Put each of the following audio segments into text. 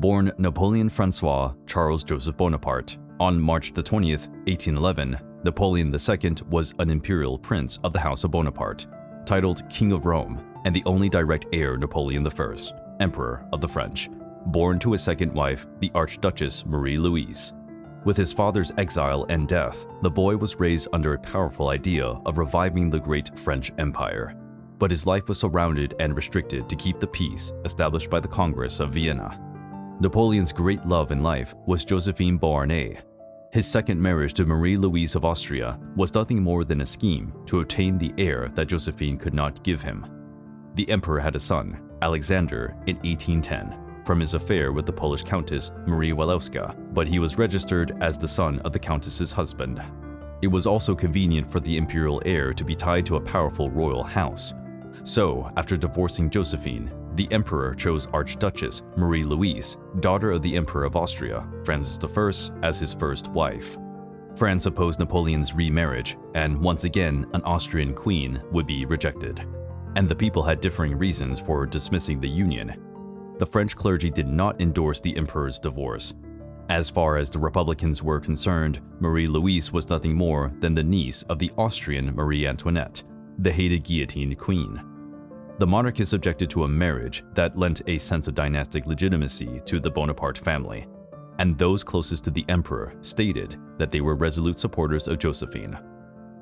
Born Napoleon Francois Charles Joseph Bonaparte on March 20th, 1811, Napoleon II was an imperial prince of the House of Bonaparte, titled King of Rome and the only direct heir Napoleon I, Emperor of the French, born to his second wife, the Archduchess Marie-Louise. With his father's exile and death, the boy was raised under a powerful idea of reviving the great French Empire. But his life was surrounded and restricted to keep the peace established by the Congress of Vienna. Napoleon's great love in life was Josephine Beauharnais. His second marriage to Marie-Louise of Austria was nothing more than a scheme to obtain the heir that Josephine could not give him. The emperor had a son, Alexander, in 1810, from his affair with the Polish Countess Marie Walewska, but he was registered as the son of the Countess's husband. It was also convenient for the imperial heir to be tied to a powerful royal house. So, after divorcing Josephine, the emperor chose Archduchess Marie-Louise, daughter of the Emperor of Austria, Francis I, as his first wife. France opposed Napoleon's remarriage, and once again an Austrian queen would be rejected. And the people had differing reasons for dismissing the union. The French clergy did not endorse the emperor's divorce. As far as the Republicans were concerned, Marie-Louise was nothing more than the niece of the Austrian Marie Antoinette, the hated guillotined queen. The monarchists objected to a marriage that lent a sense of dynastic legitimacy to the Bonaparte family, and those closest to the emperor stated that they were resolute supporters of Josephine.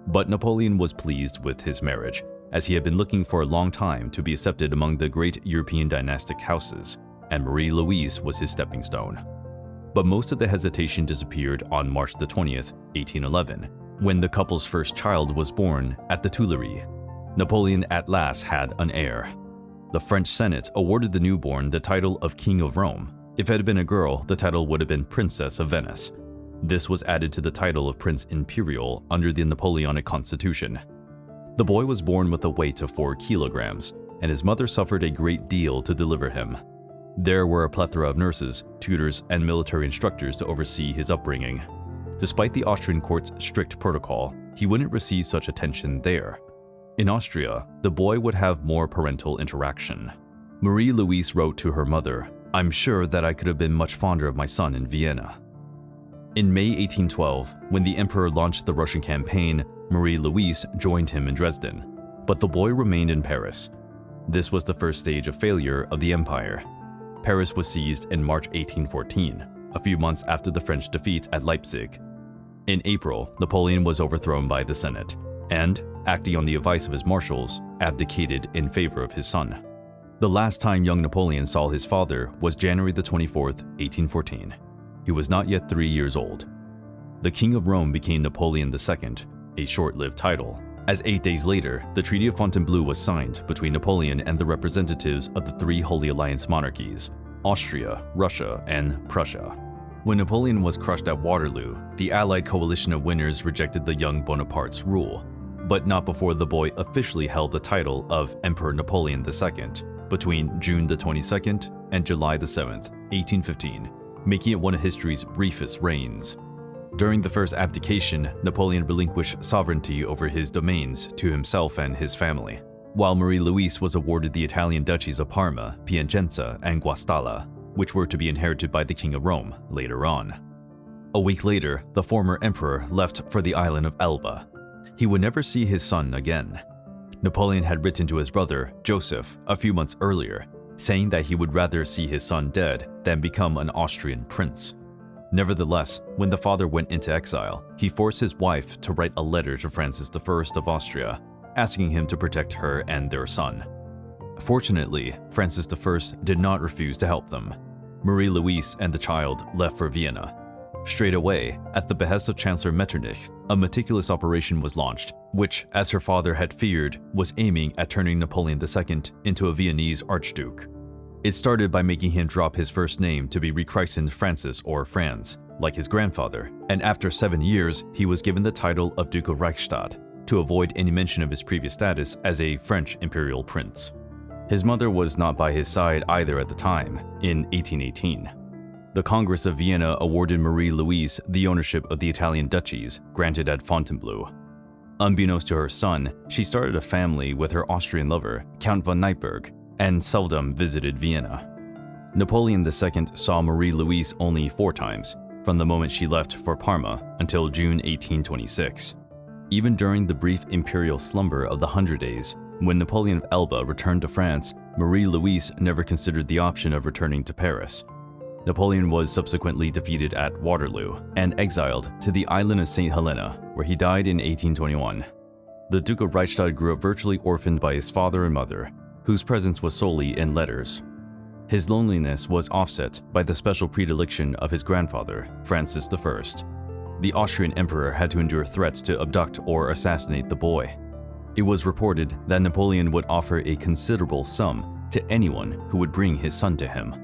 But Napoleon was pleased with his marriage, as he had been looking for a long time to be accepted among the great European dynastic houses, and Marie-Louise was his stepping stone. But most of the hesitation disappeared on March 20th, 1811, when the couple's first child was born at the Tuileries. Napoleon at last had an heir. The French Senate awarded the newborn the title of King of Rome. If it had been a girl, the title would have been Princess of Venice. This was added to the title of Prince Imperial under the Napoleonic Constitution. The boy was born with a weight of 4 kilograms, and his mother suffered a great deal to deliver him. There were a plethora of nurses, tutors, and military instructors to oversee his upbringing. Despite the Austrian court's strict protocol, he wouldn't receive such attention there. In Austria, the boy would have more parental interaction. Marie-Louise wrote to her mother, "I'm sure that I could have been much fonder of my son in Vienna." In May 1812, when the emperor launched the Russian campaign, Marie-Louise joined him in Dresden, but the boy remained in Paris. This was the first stage of failure of the empire. Paris was seized in March 1814, a few months after the French defeat at Leipzig. In April, Napoleon was overthrown by the Senate, and, acting on the advice of his marshals, abdicated in favor of his son. The last time young Napoleon saw his father was January 24th, 1814. He was not yet 3 years old. The King of Rome became Napoleon II, a short-lived title, as 8 days later, the Treaty of Fontainebleau was signed between Napoleon and the representatives of the 3 Holy Alliance monarchies, Austria, Russia, and Prussia. When Napoleon was crushed at Waterloo, the Allied coalition of winners rejected the young Bonaparte's rule, but not before the boy officially held the title of Emperor Napoleon II between June 22nd and July 7th, 1815, making it one of history's briefest reigns. During the first abdication, Napoleon relinquished sovereignty over his domains to himself and his family, while Marie-Louise was awarded the Italian duchies of Parma, Piacenza, and Guastalla, which were to be inherited by the King of Rome later on. A week later, the former emperor left for the island of Elba. He would never see his son again. Napoleon had written to his brother, Joseph, a few months earlier, saying that he would rather see his son dead than become an Austrian prince. Nevertheless, when the father went into exile, he forced his wife to write a letter to Francis I of Austria, asking him to protect her and their son. Fortunately, Francis I did not refuse to help them. Marie-Louise and the child left for Vienna. Straight away, at the behest of Chancellor Metternich, a meticulous operation was launched, which, as her father had feared, was aiming at turning Napoleon II into a Viennese archduke. It started by making him drop his first name to be rechristened Francis or Franz, like his grandfather, and after 7 years, he was given the title of Duke of Reichstadt, to avoid any mention of his previous status as a French imperial prince. His mother was not by his side either at the time, in 1818. The Congress of Vienna awarded Marie-Louise the ownership of the Italian duchies granted at Fontainebleau. Unbeknownst to her son, she started a family with her Austrian lover, Count von Neipperg, and seldom visited Vienna. Napoleon II saw Marie-Louise only 4 times, from the moment she left for Parma until June 1826. Even during the brief imperial slumber of the 100 Days, when Napoleon of Elba returned to France, Marie-Louise never considered the option of returning to Paris. Napoleon was subsequently defeated at Waterloo and exiled to the island of St. Helena, where he died in 1821. The Duke of Reichstadt grew up virtually orphaned by his father and mother, whose presence was solely in letters. His loneliness was offset by the special predilection of his grandfather, Francis I. The Austrian emperor had to endure threats to abduct or assassinate the boy. It was reported that Napoleon would offer a considerable sum to anyone who would bring his son to him.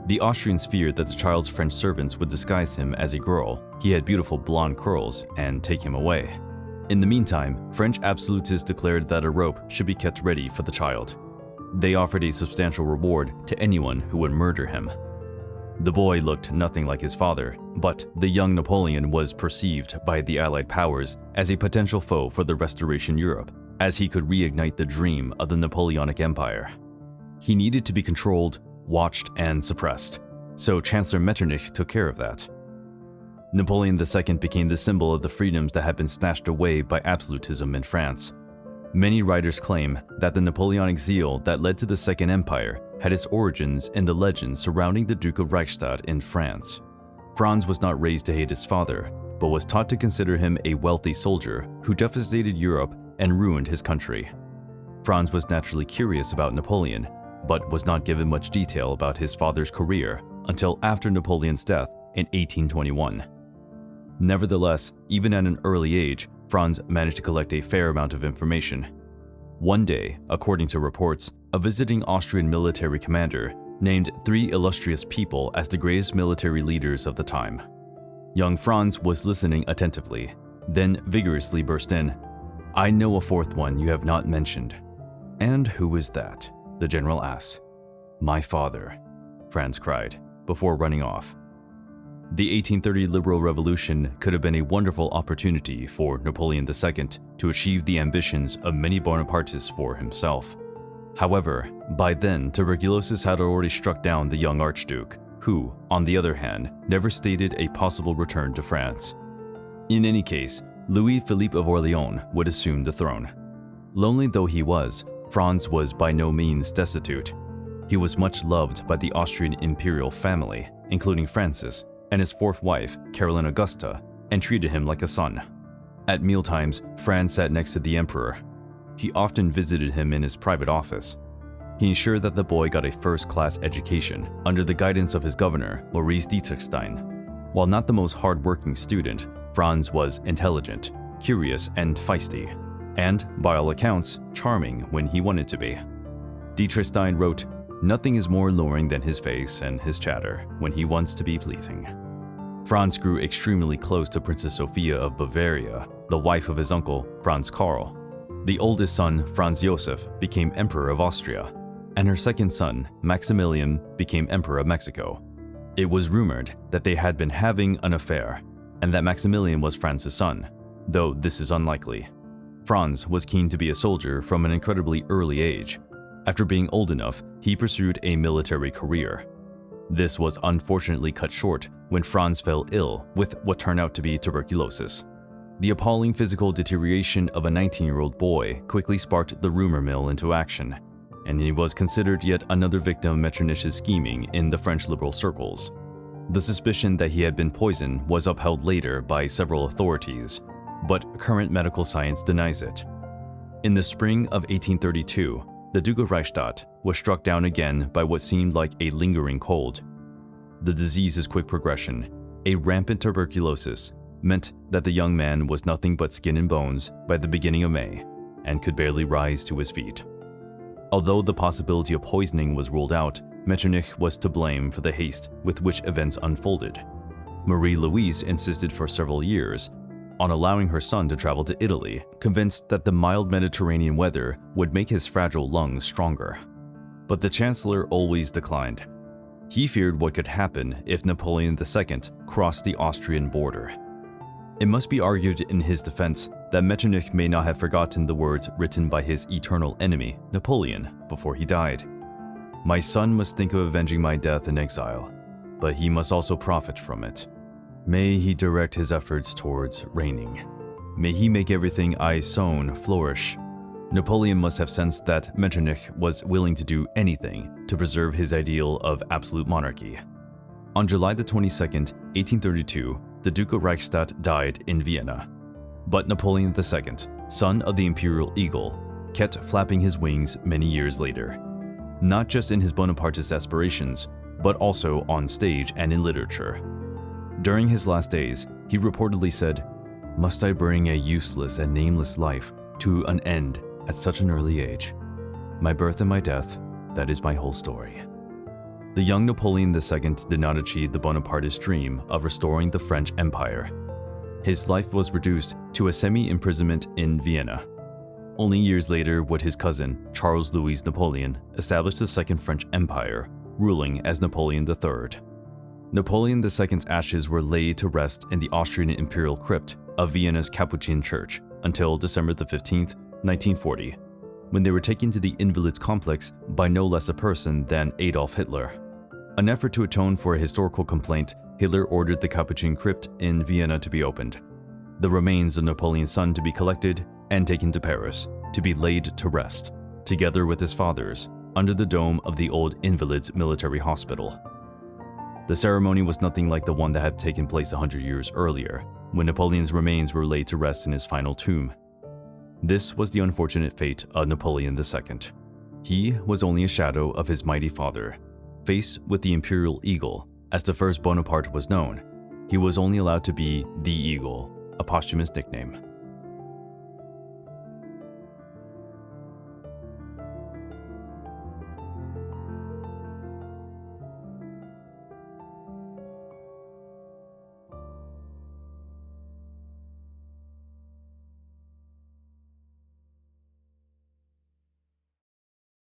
The Austrians feared that the child's French servants would disguise him as a girl. He had beautiful blonde curls and take him away. In the meantime, French absolutists declared that a rope should be kept ready for the child. They offered a substantial reward to anyone who would murder him. The boy looked nothing like his father, but the young Napoleon was perceived by the Allied powers as a potential foe for the Restoration Europe, as he could reignite the dream of the Napoleonic Empire. He needed to be controlled, watched, and suppressed, so Chancellor Metternich took care of that. Napoleon II became the symbol of the freedoms that had been snatched away by absolutism in France. Many writers claim that the Napoleonic zeal that led to the Second Empire had its origins in the legend surrounding the Duke of Reichstadt in France. Franz was not raised to hate his father, but was taught to consider him a wealthy soldier who devastated Europe and ruined his country. Franz was naturally curious about Napoleon, but was not given much detail about his father's career until after Napoleon's death in 1821. Nevertheless, even at an early age, Franz managed to collect a fair amount of information. One day, according to reports, a visiting Austrian military commander named 3 illustrious people as the greatest military leaders of the time. Young Franz was listening attentively, then vigorously burst in, "I know a 4th one you have not mentioned." "And who is that?" the general asked. "My father," Franz cried, before running off. The 1830 Liberal Revolution could have been a wonderful opportunity for Napoleon II to achieve the ambitions of many Bonapartists for himself. However, by then, tuberculosis had already struck down the young Archduke, who, on the other hand, never stated a possible return to France. In any case, Louis-Philippe of Orléans would assume the throne. Lonely though he was, Franz was by no means destitute. He was much loved by the Austrian imperial family, including Francis and his 4th wife, Caroline Augusta, and treated him like a son. At mealtimes, Franz sat next to the emperor. He often visited him in his private office. He ensured that the boy got a first-class education under the guidance of his governor, Maurice Dietrichstein. While not the most hard-working student, Franz was intelligent, curious, and feisty, and, by all accounts, charming when he wanted to be. Dietrichstein wrote, "Nothing is more alluring than his face and his chatter when he wants to be pleasing." Franz grew extremely close to Princess Sophia of Bavaria, the wife of his uncle, Franz Karl. The oldest son, Franz Joseph, became Emperor of Austria, and her second son, Maximilian, became Emperor of Mexico. It was rumored that they had been having an affair, and that Maximilian was Franz's son, though this is unlikely. Franz was keen to be a soldier from an incredibly early age. After being old enough, he pursued a military career. This was unfortunately cut short when Franz fell ill with what turned out to be tuberculosis. The appalling physical deterioration of a 19-year-old boy quickly sparked the rumor mill into action, and he was considered yet another victim of Metternich's scheming in the French liberal circles. The suspicion that he had been poisoned was upheld later by several authorities, but current medical science denies it. In the spring of 1832, the Duke of Reichstadt was struck down again by what seemed like a lingering cold. The disease's quick progression, a rampant tuberculosis, meant that the young man was nothing but skin and bones by the beginning of May and could barely rise to his feet. Although the possibility of poisoning was ruled out, Metternich was to blame for the haste with which events unfolded. Marie-Louise insisted for several years on allowing her son to travel to Italy, convinced that the mild Mediterranean weather would make his fragile lungs stronger. But the Chancellor always declined. He feared what could happen if Napoleon II crossed the Austrian border. It must be argued in his defense that Metternich may not have forgotten the words written by his eternal enemy, Napoleon, before he died. My son must think of avenging my death in exile, but he must also profit from it. May he direct his efforts towards reigning. May he make everything I sown flourish. Napoleon must have sensed that Metternich was willing to do anything to preserve his ideal of absolute monarchy. On July the 22nd, 1832, the Duke of Reichstadt died in Vienna. But Napoleon II, son of the Imperial Eagle, kept flapping his wings many years later. Not just in his Bonapartist aspirations, but also on stage and in literature. During his last days, he reportedly said, "Must I bring a useless and nameless life to an end at such an early age? My birth and my death, that is my whole story." The young Napoleon II did not achieve the Bonapartist dream of restoring the French Empire. His life was reduced to a semi-imprisonment in Vienna. Only years later would his cousin, Charles Louis Napoleon, establish the Second French Empire, ruling as Napoleon III. Napoleon II's ashes were laid to rest in the Austrian imperial crypt of Vienna's Capuchin Church until December 15, 1940, when they were taken to the Invalids Complex by no less a person than Adolf Hitler. An effort to atone for a historical complaint, Hitler ordered the Capuchin crypt in Vienna to be opened, the remains of Napoleon's son to be collected and taken to Paris, to be laid to rest, together with his father's, under the dome of the old Invalids Military Hospital. The ceremony was nothing like the one that had taken place 100 years earlier, when Napoleon's remains were laid to rest in his final tomb. This was the unfortunate fate of Napoleon II. He was only a shadow of his mighty father. Faced with the Imperial Eagle, as the first Bonaparte was known, he was only allowed to be the Eagle, a posthumous nickname.